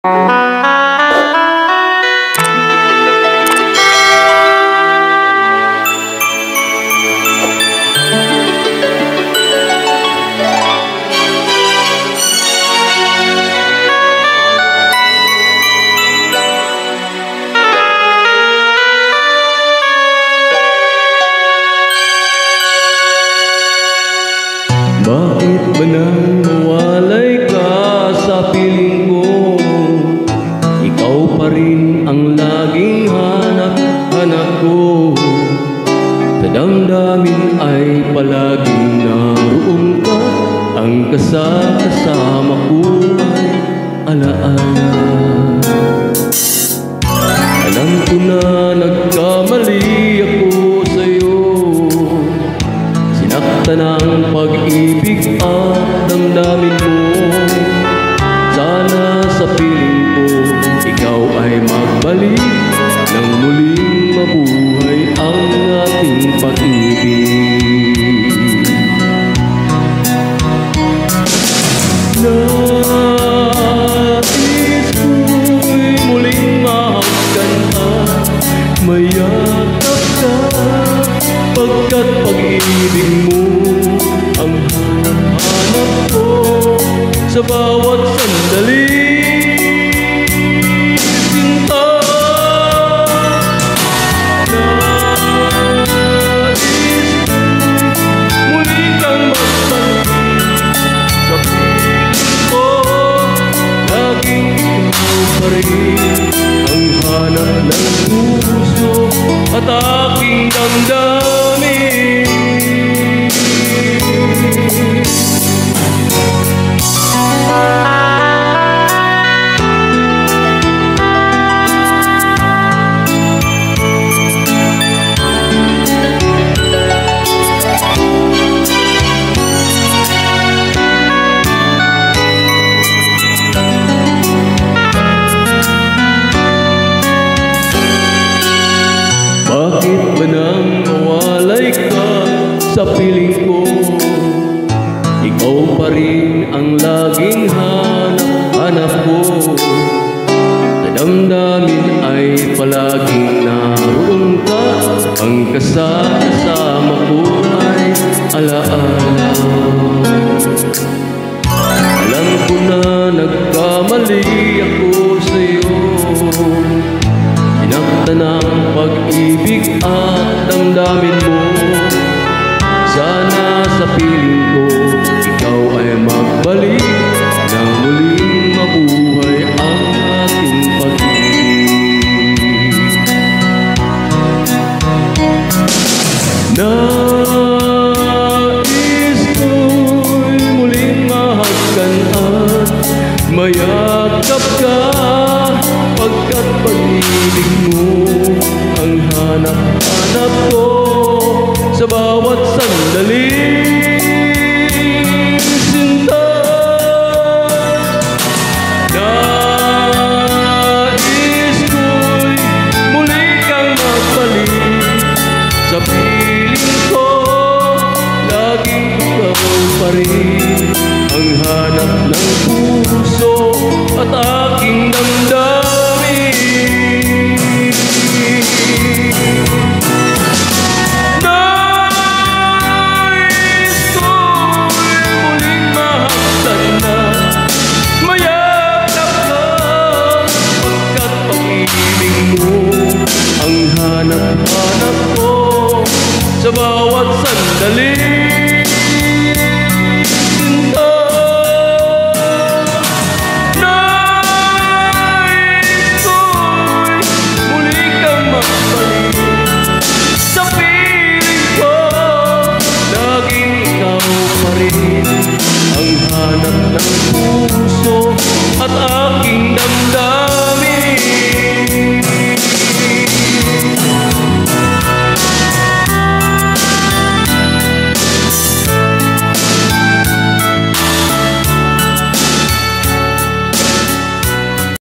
Bakit ba nang mawalay ka sa piling ko? Ikaw pa rin ang laging hanap-hanap ko. Sa damdamin ay palaging naroon ka. Ang kasama ko ay alaala. Alam ko na nagkamali ako sa'yo. Sinaktan ang pag-ibig at damdamin mo. Sana sa piling ko ikaw ay magbalik nang muling mabuhay ang ating pag-ibig. Nais ko'y muling mahagkan at mayakap ka, pagkat pag-ibig mo ang hanap ko sa bawat sandali. Sinta, nais muli kang magbalik sa piling ko. Laging ikaw pa rin ang hanap ng puso at aking damdamin. Bakit ba nang mawalay ka sa piling ko? Ikaw pa rin ang laging hanap ko. Sa damdamin ay palaging naroon ka. Ang kasama ko ay alaala. Alam ko na nagkamali ako sa'yo. Sinaktan ang pag-ibig at damdamin mo. Sana sa piling ko ikaw ay magbalik nang muling mabuhay ang ating pag-ibig. Nais ko'y muling mahagkan at mayakap ka, pagkat pag-ibig mo ang hanap-hanap ko sa bawat sandali.